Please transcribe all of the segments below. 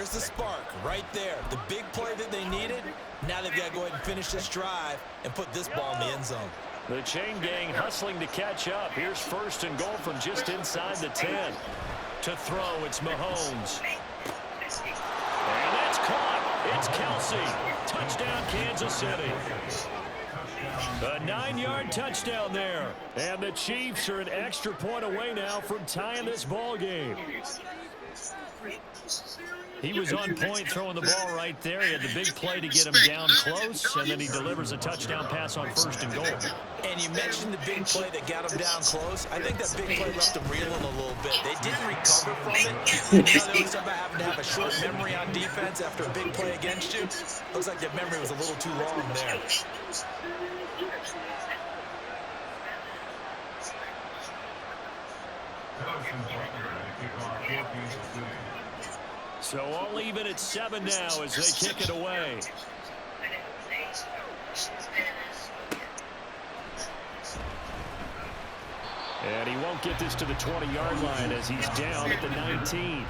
there's the spark right there. The big play that they needed. Now they've got to go ahead and finish this drive and put this ball in the end zone. The chain gang hustling to catch up. Here's 1st and goal from just inside the 10. To throw, it's Mahomes. And that's caught. It's Kelsey. Touchdown, Kansas City. A 9-yard touchdown there. And the Chiefs are an extra point away now from tying this ball game. He was on point throwing the ball right there. He had the big play to get him down close, and then he delivers a touchdown pass on 1st and goal. And you mentioned the big play that got him down close. I think that big play left him reeling a little bit. They didn't recover from it. They always talk about having to have a short memory on defense after a big play against you. Looks like their memory was a little too long there. So all even at 7 now as they kick it away. And he won't get this to the 20-yard line as he's down at the 19.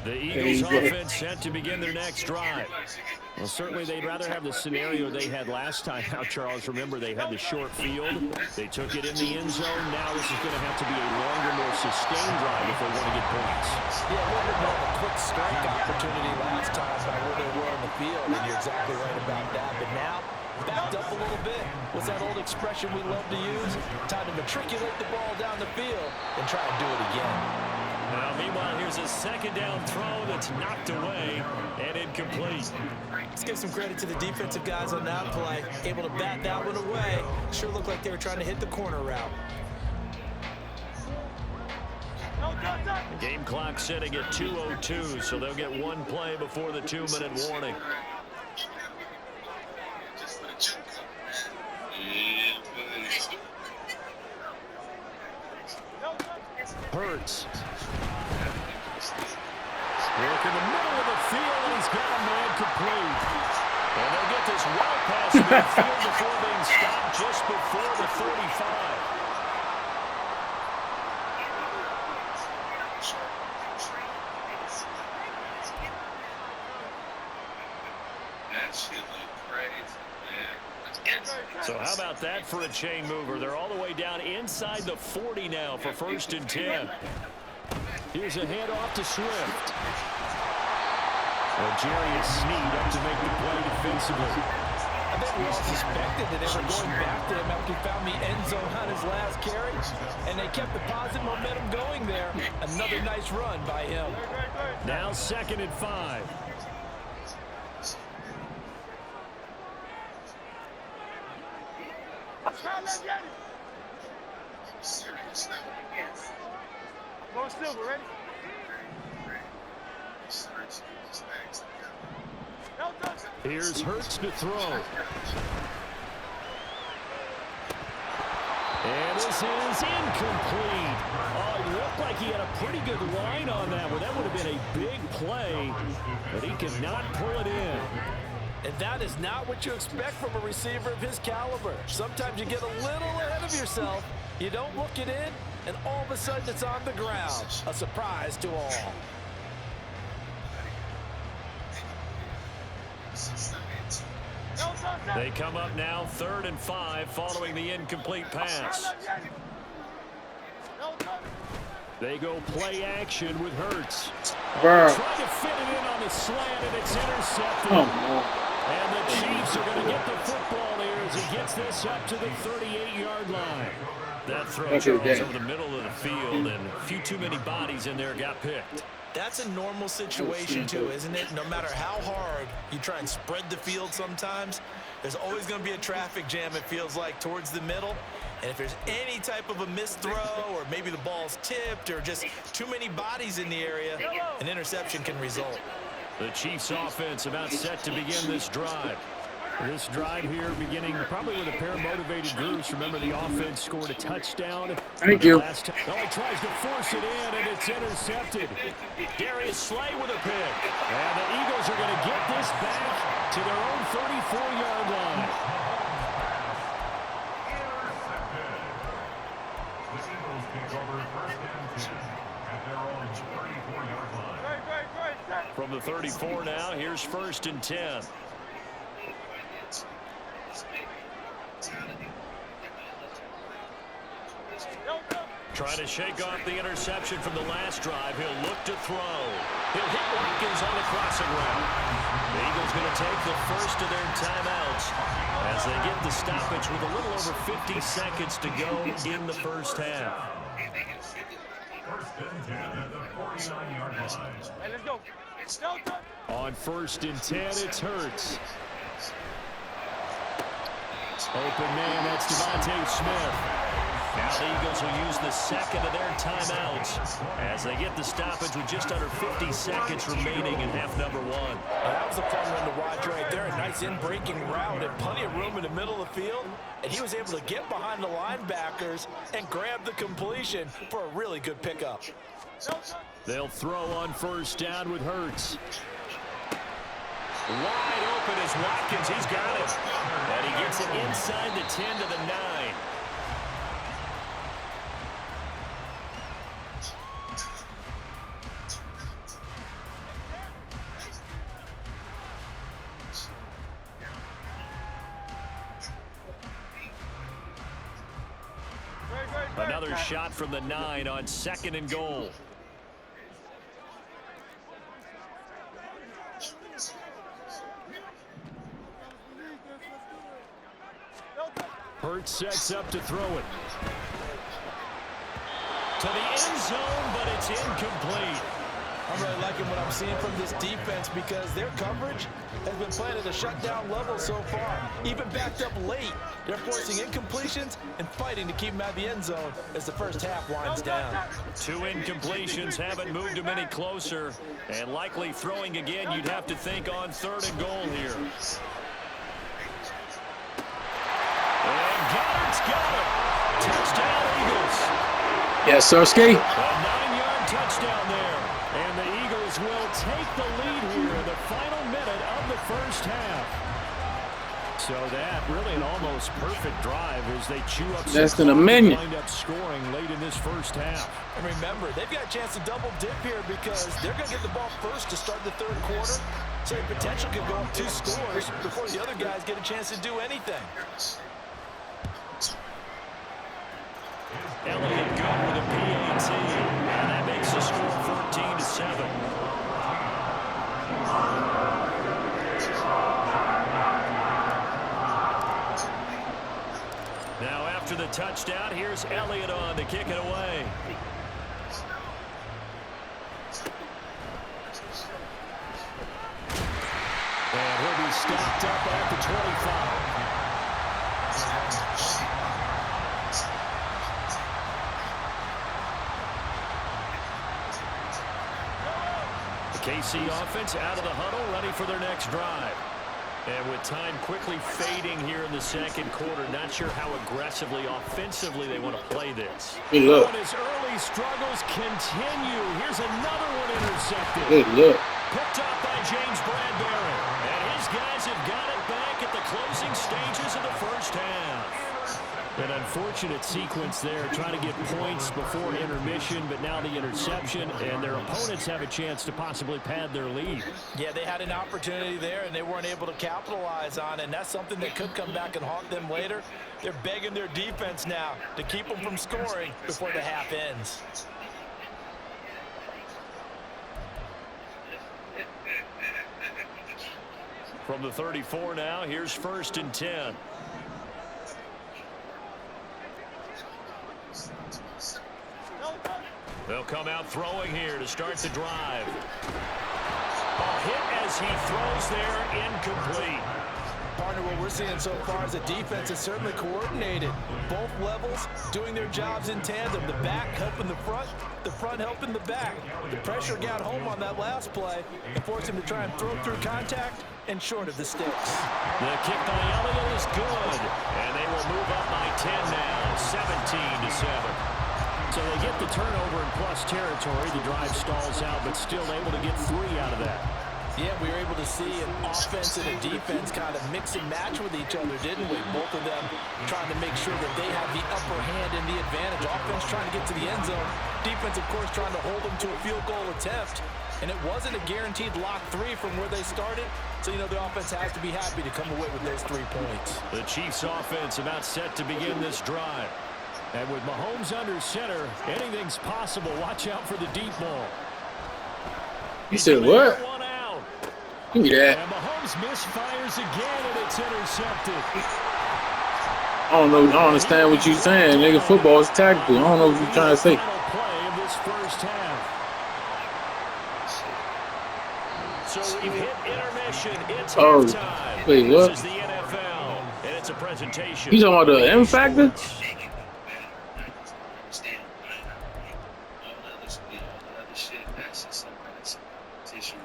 The Eagles offense set to begin their next drive. Well, certainly they'd rather have the scenario they had last time out, Charles. Remember, they had the short field. They took it in the end zone. Now this is going to have to be a longer, more sustained drive if they want to get points. Yeah, a little bit more of a quick strike opportunity last time by where they were on the field, and you're exactly right about that. But now, backed up a little bit. What's that old expression we love to use? Time to matriculate the ball down the field and try and do it again. Now, meanwhile, here's a 2nd down throw that's knocked away and incomplete. Let's give some credit to the defensive guys on that play. Able to bat that one away. Sure looked like they were trying to hit the corner route. The game clock setting at 2:02, so they'll get one play before the 2-minute warning. Hurts. Work in the middle of the field, and he's got a man complete. And they'll get this well past midfield before being stopped just before the 35. So how about that for a chain mover? They're all the way down inside the 40 now for 1st and 10. Here's a handoff to Swift. Well, Jerry is Sneed up to make the play defensively. I think we all suspected that they were going back to him after he found the end zone on his last carry, and they kept the positive momentum going there. Another nice run by him. Now 2nd and 5. Go Silver, ready? Here's Hurts to throw. And this is incomplete. Oh, it looked like he had a pretty good line on that one. That would have been a big play, but he could not pull it in. And that is not what you expect from a receiver of his caliber. Sometimes you get a little ahead of yourself. You don't look it in, and all of a sudden it's on the ground. A surprise to all. They come up now 3rd and 5 following the incomplete pass. They go play action with Hurts. Trying to fit it in on the slant, and it's intercepted. And the Chiefs are going to get the football here as he gets this up to the 38-yard line. That throw, Charles, over the middle of the field, and a few too many bodies in there got picked. That's a normal situation, too, isn't it? No matter how hard you try and spread the field sometimes, there's always going to be a traffic jam, it feels like, towards the middle. And if there's any type of a missed throw, or maybe the ball's tipped, or just too many bodies in the area, an interception can result. The Chiefs offense about set to begin this drive. This drive here beginning probably with a pair of motivated groups. Remember, the offense scored a touchdown. Thank you. Last time. Oh, he tries to force it in, and it's intercepted. Darius Slay with a pick. And the Eagles are going to get this back to their own 34-yard the 34 now. Here's 1st and 10. Trying to shake off the interception from the last drive. He'll look to throw. He'll hit Watkins on the crossing route. The Eagles going to take the first of their timeouts as they get the stoppage with a little over 50 seconds to go in the first half. Hey, let's go. On 1st and 10, it's Hurts. Open man, that's Devontae Smith. Now the Eagles will use the second of their timeouts as they get the stoppage with just under 50 seconds remaining in half number 1. That was a fun one to watch right there. A nice in-breaking route and plenty of room in the middle of the field. And he was able to get behind the linebackers and grab the completion for a really good pickup. They'll throw on 1st down with Hurts. Wide open is Watkins. He's got it. And he gets it inside the 10 to the 9. Another shot from the 9 on 2nd and goal. Hurts sets up to throw it. To the end zone, but it's incomplete. I'm really liking what I'm seeing from this defense because their coverage has been playing at a shutdown level so far. Even backed up late, they're forcing incompletions and fighting to keep them out of the end zone as the first half winds down. 2 incompletions haven't moved them any closer. And likely throwing again, you'd have to think on 3rd and goal here. And Goddard's got it. Touchdown, Eagles. Yes, Sirski. A 9-yard touchdown there. And the Eagles will take the lead here in the final minute of the first half. So that really an almost perfect drive as they chew up less than a minute. Wind up scoring late in this first half. And remember, they've got a chance to double dip here because they're going to get the ball first to start the 3rd quarter. So the potential could go up 2 scores before the other guys get a chance to do anything. Elliott good with a PAT, and that makes the score 14-7. Now after the touchdown, here's Elliott on to kick it away. And he'll be stopped up at the 25. KC offense out of the huddle, ready for their next drive. And with time quickly fading here in the 2nd quarter, not sure how aggressively, offensively they want to play this. Good look. But his early struggles continue. Here's another one intercepted. Good look. Picked up by James Bradbury. And his guys have got it back at the closing stages of the first half. An unfortunate sequence there, trying to get points before intermission, but now the interception, and their opponents have a chance to possibly pad their lead. Yeah, they had an opportunity there, and they weren't able to capitalize on it, and that's something that could come back and haunt them later. They're begging their defense now to keep them from scoring before the half ends. From the 34 now, here's 1st and 10. They'll come out throwing here to start the drive. A hit as he throws there, incomplete. Partner, what we're seeing so far is the defense is certainly coordinated. Both levels doing their jobs in tandem. The back helping the front helping the back. The pressure got home on that last play and forced him to try and throw through contact and short of the sticks. The kick by Elliott is good, and they will move up by 10 now, 17-7. So they get the turnover in plus territory. The drive stalls out, but still able to get 3 out of that. Yeah, we were able to see an offense and a defense kind of mix and match with each other, didn't we? Both of them trying to make sure that they have the upper hand and the advantage. Offense trying to get to the end zone. Defense, of course, trying to hold them to a field goal attempt. And it wasn't a guaranteed lock 3 from where they started. So, you know, the offense has to be happy to come away with those 3 points. The Chiefs offense about set to begin this drive. And with Mahomes under center, anything's possible. Watch out for the deep ball. You said what? Give me that. And Mahomes misfires again, and it's intercepted. I don't understand what you're saying. Nigga, football is tactical. I don't know what you're trying to say. Final play of this first half. So we've hit intermission. It's halftime. Wait, what? This is the NFL, and it's a presentation. You talking about the M factor?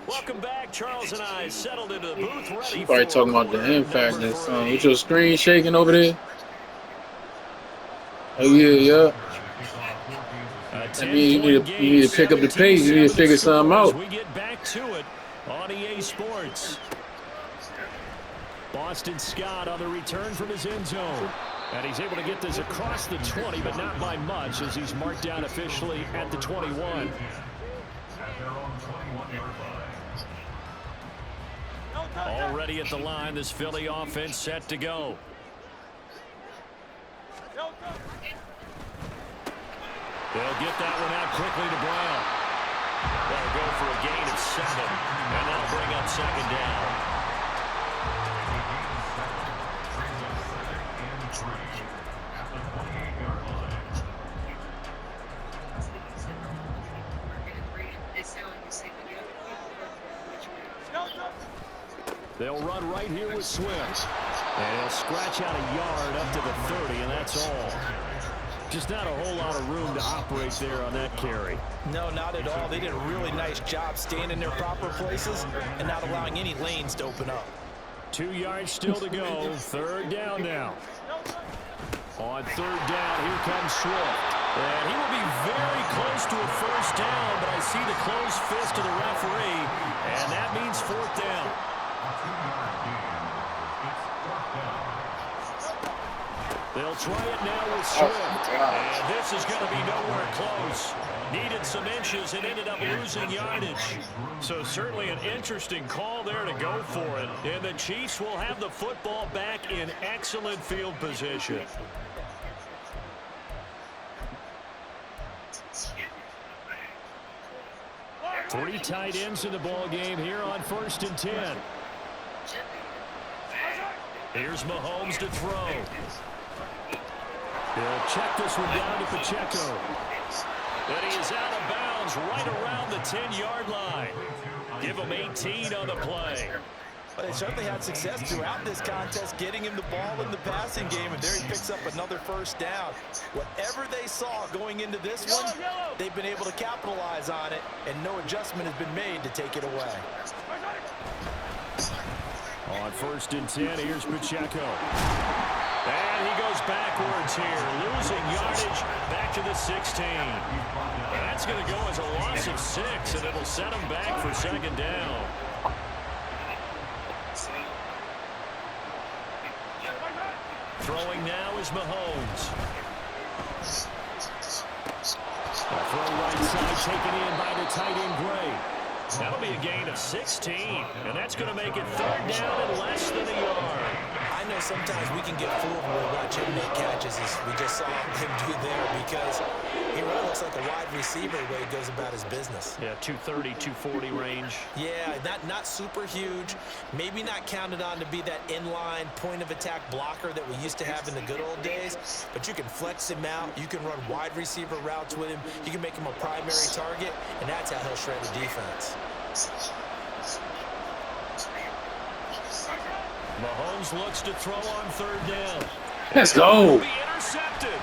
Welcome back. Charles and I settled into the booth ready. You probably talking about the M factor. With your screen shaking over there? Oh, yeah. I mean, you need to pick up the pace. You need to figure something out. We get back to it on EA Sports. Boston Scott on the return from his end zone. And he's able to get this across the 20, but not by much, as he's marked down officially at the 21. Already at the line, this Philly offense set to go. They'll get that one out quickly to Brown. They'll go for a gain of 7, and that'll bring up second down. They'll run right here with Swift. And he'll scratch out a yard up to the 30, and that's all. Just not a whole lot of room to operate there on that carry. No, not at all. They did a really nice job staying in their proper places and not allowing any lanes to open up. 2 yards still to go. Third down now. On third down, here comes Swift. And he will be very close to a first down, but I see the closed fist of the referee, and that means fourth down. They'll try it now with Swift, and this is going to be nowhere close. Needed some inches and ended up losing yardage. So certainly an interesting call there to go for it. And the Chiefs will have the football back in excellent field position. Three tight ends in the ball game here on 1st and 10. Here's Mahomes to throw. He'll check this one down to Pacheco. And he is out of bounds right around the 10-yard line. Give him 18 on the play. But they certainly had success throughout this contest, getting him the ball in the passing game, and there he picks up another first down. Whatever they saw going into this one, they've been able to capitalize on it, and no adjustment has been made to take it away. On 1st and 10, here's Pacheco. And he goes backwards here, losing yardage back to the 16. That's going to go as a loss of 6, and it'll set him back for second down. Throwing now is Mahomes. A throw right side taken in by the tight end Gray. That'll be a gain of 16, and that's going to make it third down and less than a yard. I know sometimes we can get fooled when we watch him make catches, as we just saw him do there, because he really looks like a wide receiver the way he goes about his business. Yeah, 230, 240 range. Yeah, not super huge, maybe not counted on to be that inline point-of-attack blocker that we used to have in the good old days, but you can flex him out, you can run wide receiver routes with him, you can make him a primary target, and that's how he'll shred the defense. Mahomes looks to throw on third down. Let's go. Be intercepted.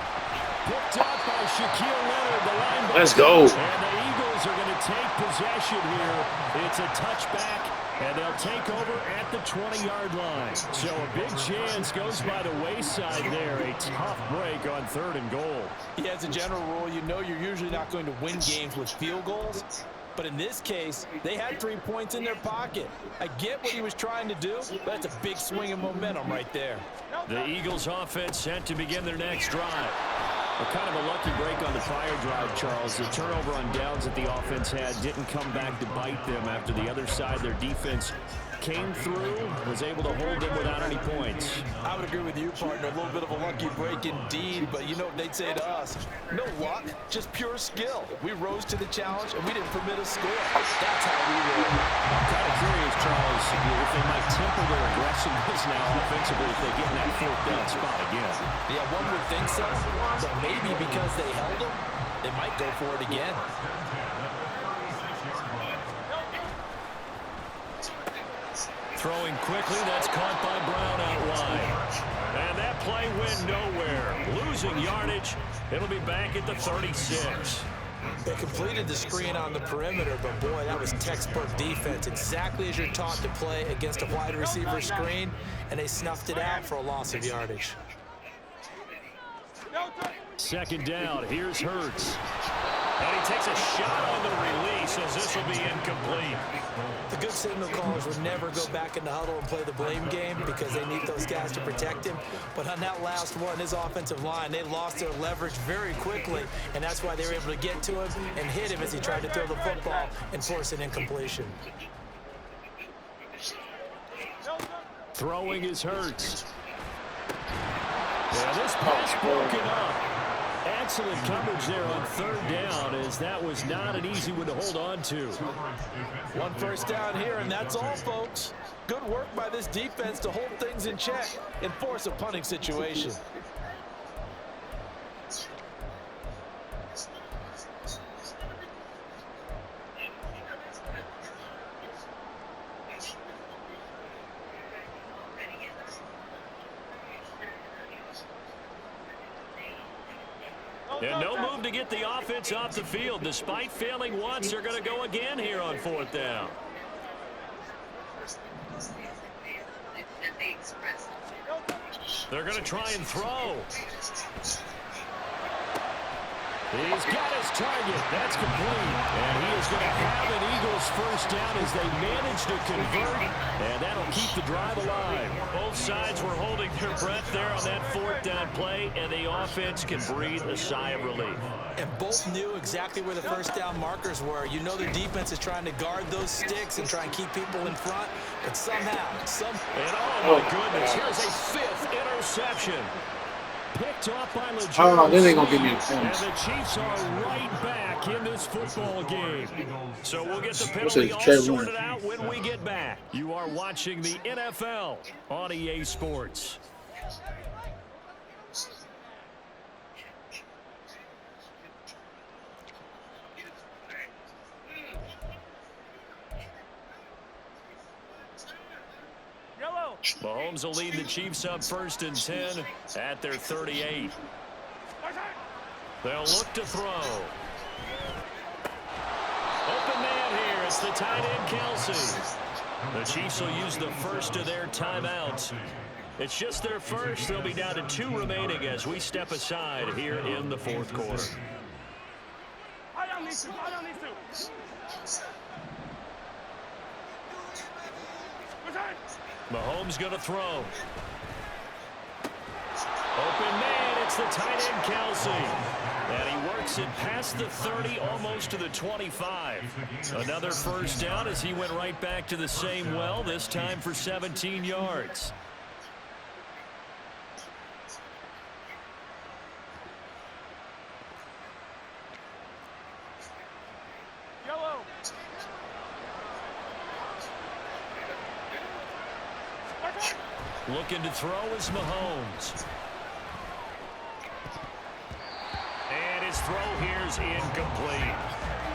Picked up by Shaquille Leonard, the linebacker. Let's go. And the Eagles are going to take possession here. It's a touchback, and they'll take over at the 20-yard line. So a big chance goes by the wayside there. A tough break on 3rd and goal. Yeah, as a general rule, you know you're usually not going to win games with field goals. But in this case, they had 3 points in their pocket. I get what he was trying to do, but that's a big swing of momentum right there. The Eagles offense set to begin their next drive. Well, kind of a lucky break on the prior drive, Charles. The turnover on downs that the offense had didn't come back to bite them after the other side. Their defense came through, was able to hold them without any points. I would agree with you, partner. A little bit of a lucky break indeed, but you know what they'd say to us? No luck, just pure skill. We rose to the challenge, and we didn't permit a score. That's how we roll. I'm kind of curious, Charles, if they might temper their aggressiveness now offensively if they get in that 4th down spot again. Yeah, one would think so, but maybe because they held them, they might go for it again. Throwing quickly, that's caught by Brown out wide. And that play went nowhere. Losing yardage, it'll be back at the 36. They completed the screen on the perimeter, but boy, that was textbook defense. Exactly as you're taught to play against a wide receiver screen, and they snuffed it out for a loss of yardage. 2nd down, here's Hurts. And he takes a shot on the release as this will be incomplete. The good signal callers would never go back in the huddle and play the blame game because they need those guys to protect him. But on that last one, his offensive line, they lost their leverage very quickly, and that's why they were able to get to him and hit him as he tried to throw the football and force an incompletion. Throwing is Hurts. Yeah, this pass broken up. Excellent coverage there on 3rd down, as that was not an easy one to hold on to. 1 first down here, and that's all, folks. Good work by this defense to hold things in check and force a punting situation. And no move to get the offense off the field. Despite failing once, they're going to go again here on 4th down. They're going to try and throw. He's got his target. That's complete. And he is going to have an Eagles 1st down as they manage to convert. And that'll keep the drive alive. Both sides were holding their breath there on that 4th down play, and the offense can breathe a sigh of relief. And both knew exactly where the 1st down markers were. You know their defense is trying to guard those sticks and try and keep people in front, but somehow, And oh my goodness, here's a 5th interception. Picked off by Legere. Oh, then they gonna give me a And chance. the Chiefs are right back in this football game. So we'll get the What's penalty it, all Trey sorted Warren? out when we get back. You are watching the NFL on EA Sports. Mahomes will lead the Chiefs up 1st and 10 at their 38. They'll look to throw. Open man here. It's the tight end, Kelsey. The Chiefs will use the first of their timeouts. It's just their first. They'll be down to 2 remaining as we step aside here in the 4th quarter. I don't need to. Mahomes going to throw. Open man, it's the tight end, Kelsey. And he works it past the 30, almost to the 25. Another 1st down as he went right back to the same well, this time for 17 yards. Yellow. Looking to throw is Mahomes. And his throw here is incomplete.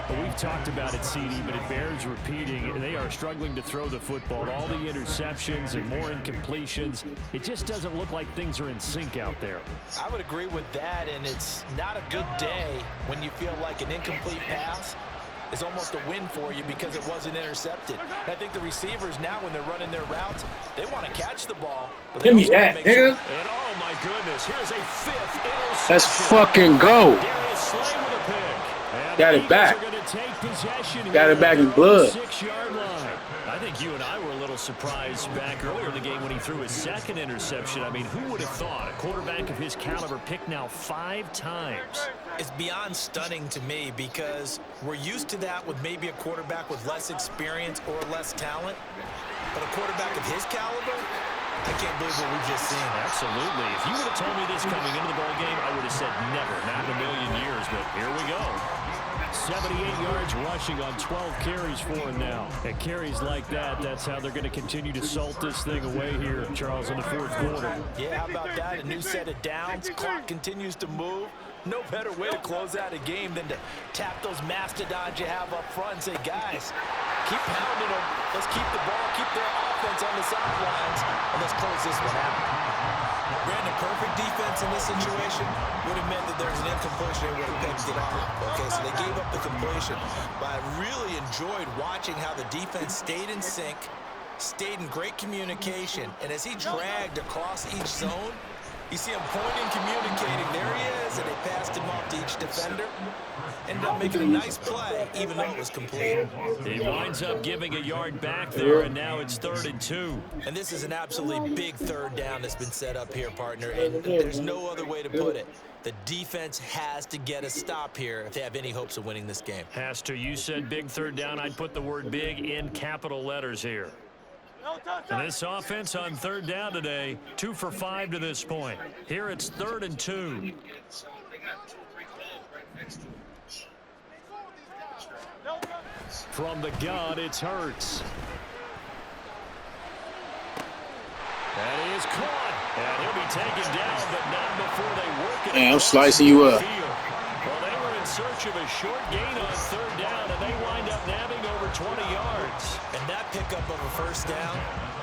Well, we've talked about it, CD, but it bears repeating. They are struggling to throw the football. All the interceptions and more incompletions. It just doesn't look like things are in sync out there. I would agree with that, and it's not a good day when you feel like an incomplete pass is almost a win for you because it wasn't intercepted. I think the receivers now, when they're running their routes, they want to catch the ball. But Give me that, nigga. And oh my goodness, here's a 5th interception. Let's fucking go. Darius Slay with a pick. And Got the it back. Eagles are going to take possession Got here it back at in their blood. 6-yard line. I think you and I were a little surprised back earlier in the game when he threw his second interception. I mean, who would have thought a quarterback of his caliber picked now 5 times? It's beyond stunning to me because we're used to that with maybe a quarterback with less experience or less talent. But a quarterback of his caliber, I can't believe what we've just seen. Absolutely. If you would have told me this coming into the ball game, I would have said never, not in a million years. But here we go. 78 yards rushing on 12 carries for him now. At carries like that, that's how they're going to continue to salt this thing away here, Charles, in the fourth quarter. Yeah, how about that? A new set of downs. Clock continues to move. No better way to close out a game than to tap those mastodons you have up front and say, guys, keep pounding them. Let's keep the ball, keep their offense on the sidelines, and let's close this one out. Brandon, perfect defense in this situation would have meant that there's an incompletion and would have picked it up. Okay, so they gave up the completion. But I really enjoyed watching how the defense stayed in sync, stayed in great communication, and as he dragged across each zone, you see him pointing, communicating. There he is, and they passed him off to each defender. Ended up making a nice play, even though it was complete. He winds up giving a yard back there, and now it's 3rd and 2. And this is an absolutely big third down that's been set up here, partner, and there's no other way to put it. The defense has to get a stop here if they have any hopes of winning this game. Has to. You said big third down. I'd put the word big in capital letters here. And this offense on 3rd down today, 2 for 5 to this point. Here it's 3rd and 2. From the gun, it's Hurts. And he is caught. And he'll be taken down, but not before they work it. Man, I'm slicing you up. Well, they were in search of a short gain on 3rd down, and they wind up nabbing over 20 yards. And that pickup of a first down,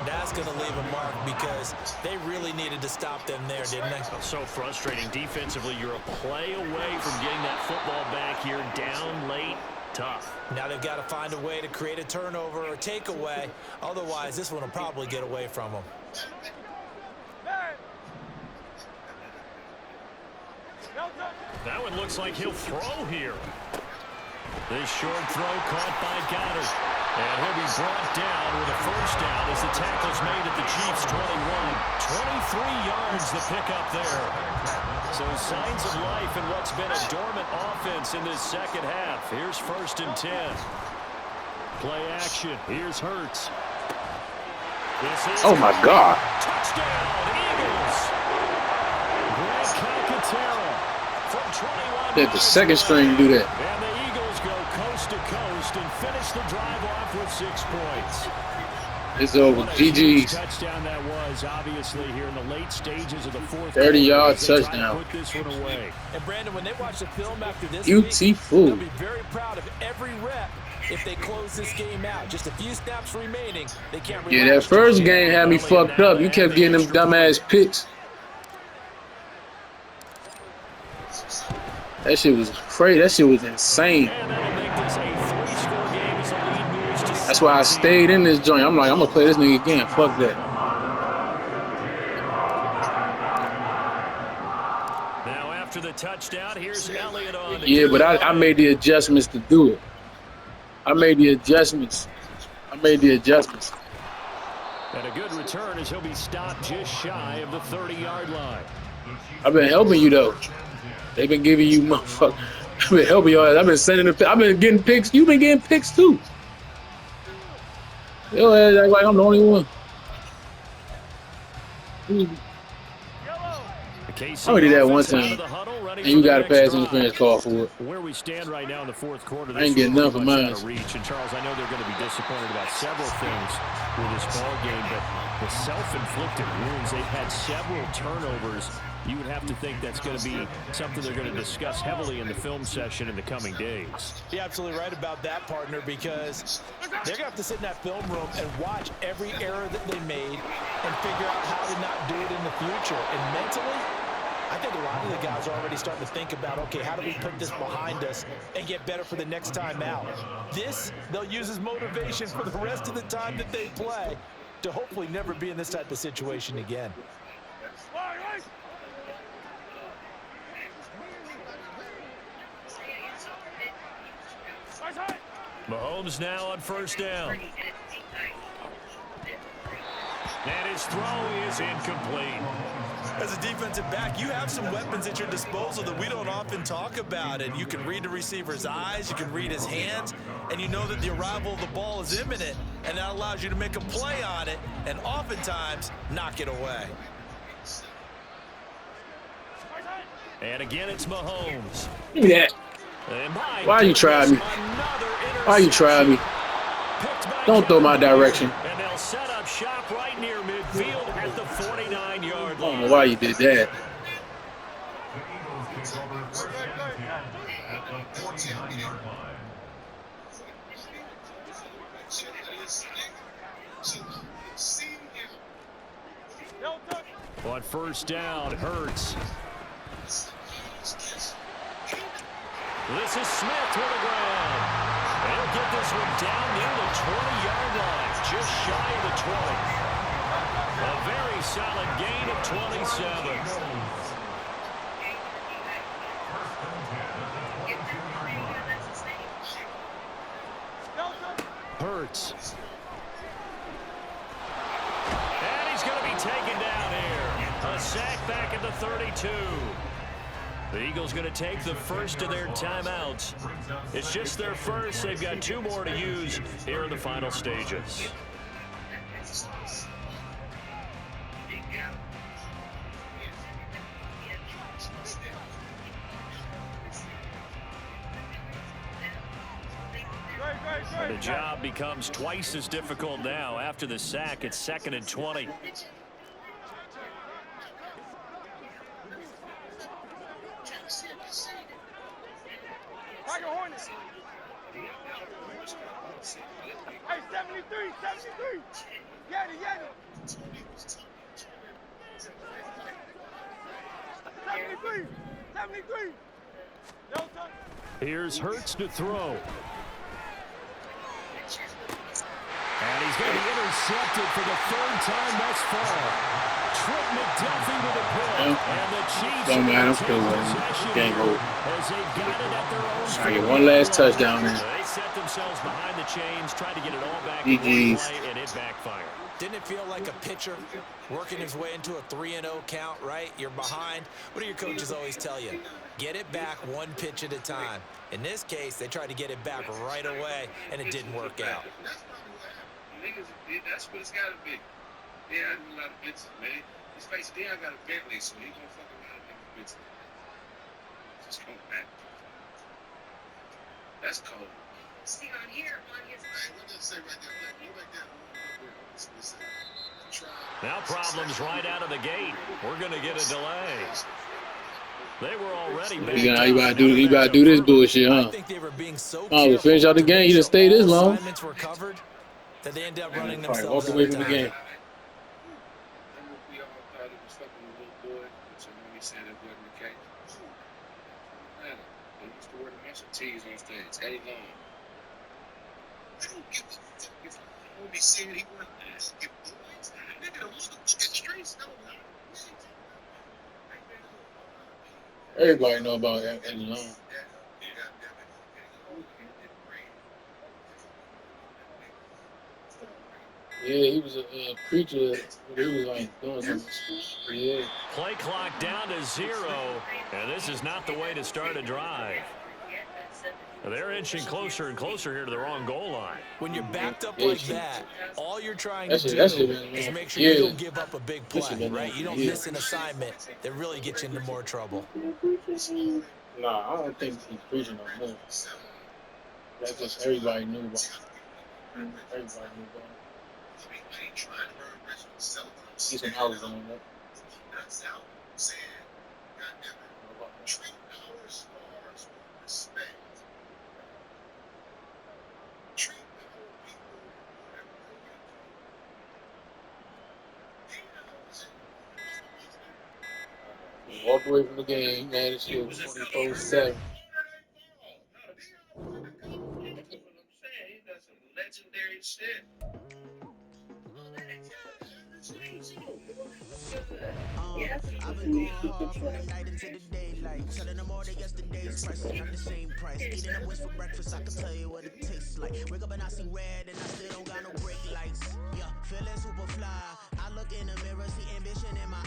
that's going to leave a mark because they really needed to stop them there, didn't they? So frustrating. Defensively, you're a play away from getting that football back here down late. Tough. Now they've got to find a way to create a turnover or takeaway. Otherwise, this one will probably get away from them. That one looks like he'll throw here. This short throw caught by Goddard. And he'll be brought down with a first down as the tackle's made at the Chiefs' 21. 23 yards the pickup there. So signs of life in what's been a dormant offense in this second half. Here's 1st and 10. Play action. Here's Hurts. Oh, my God. Touchdown, Eagles. Greg Calcaterra from 21. Let the second string do that. And the Eagles go coast to coast and finish the drive off with 6 points. It's over. GG's. Touchdown that was, obviously, here in the late stages of the fourth. 30-yard touchdown. Put this one away. And Brandon, when they watch the film after this Beautiful. they'll be very proud of every rep if they close this game out. Just a few snaps remaining. They can't. Yeah, that first game had me fucked up. You kept getting them dumbass picks. That shit was crazy. That shit was insane. That's why I stayed in this joint. I'm like, I'm gonna play this nigga again. Fuck that. Now after the touchdown, here's Elliott on. Yeah, but I made the adjustments to do it. I made the adjustments. And a good return as he'll be stopped just shy of the 30-yard line. I've been helping you though. They've been giving you motherfucker. I've been helping y'all. I've been sending them. I've been getting picks. You've been getting picks too. Yo, act like I'm the only one. I already did that one time. And you got a pass interference call for it. Where we stand right now in the fourth quarter, I ain't getting none for mine. Reach. And Charles, I know they're going to be disappointed about several things with this ball game, but the self-inflicted wounds, they've had several turnovers. You would have to think that's going to be something they're going to discuss heavily in the film session in the coming days. You're absolutely right about that, partner, because they're going to have to sit in that film room and watch every error that they made and figure out how to not do it in the future. And mentally, I think a lot of the guys are already starting to think about, okay, how do we put this behind us and get better for the next time out? This, they'll use as motivation for the rest of the time that they play to hopefully never be in this type of situation again. Mahomes now on first down. And his throw is incomplete. As a defensive back, you have some weapons at your disposal that we don't often talk about. And you can read the receiver's eyes, you can read his hands, and you know that the arrival of the ball is imminent, and that allows you to make a play on it and oftentimes knock it away. And again, it's Mahomes. Give me that. Why you trying me? Why you trying me? Don't throw my direction. And they'll set up shop right near midfield at the 49-yard line. I don't know why you did that. On first down, Hurts. This is Smith with the ground. They'll get this one down near the 20-yard line, just shy of the 20. A very solid gain of 27. Hurts. And he's going to be taken down here. A sack back at the 32. The Eagles going to take the first of their timeouts. It's just their first. They've got 2 more to use here in the final stages. The job becomes twice as difficult now. After the sack, it's 2nd and 20. Hey, 73, 73. Get it, get it. 73, 73. No touch. Here's Hurts to throw. And he's going to be intercepted for the 3rd time thus far. Trent McDuffie with a pick. And the Chiefs Don't matter, I'm still winning. Game over. I get one last touchdown in. They set themselves behind the chains, tried to get it all back GG's. and it backfired. Didn't it feel like a pitcher working his way into a 3-0 count, right? You're behind. What do your coaches always tell you? Get it back 1 pitch at a time. In this case, they tried to get it back right away, and it didn't work out. That's what it's got to be. Yeah, I do a lot of blitzes, man. Let's face it, I got a Bentley, so he's going to fuck around and make a blitz. Just come back. That's cold. See on here, on his. Hey, what does it say right there? Look like that. Now problems right out of the gate. We're going to get a delay. They were already back. You gotta do this bullshit, huh? I think they were being so we finish out the game. You didn't stay this long. Assignments were covered that they end up running Probably themselves walk away out from of the time. game. We all thought it was fucking a little boy, but somebody said it wasn't the case. Man, they used to wear the muscle tees on stage. Eddie Long. I don't give a fuck if homie said he wasn't this. If boys, nigga, look at the streets, no. Everybody know about Eddie Long. Yeah, he was a preacher. He was like doing something. Yeah. Play clock down to 0, and this is not the way to start a drive. They're inching closer and closer here to the wrong goal line. When you're backed up like that, all you're trying to do is make sure you don't give up a big play, right? You don't miss an assignment that really gets you into more trouble. Nah, I don't think he's preaching no more. That's just everybody knew about it. Everybody knew about it. He's some houses on that. Walk away from the game, man. It's still 24/7. Legendary shit. I've been going hard from the night into the daylight. Telling them all that yesterday's price is not the same price. Eating up what's for breakfast, I can tell you what it tastes like. Like, wake up and I see red and I still don't got no brake lights. Yeah, feeling super fly. I look in the mirror, see ambition in my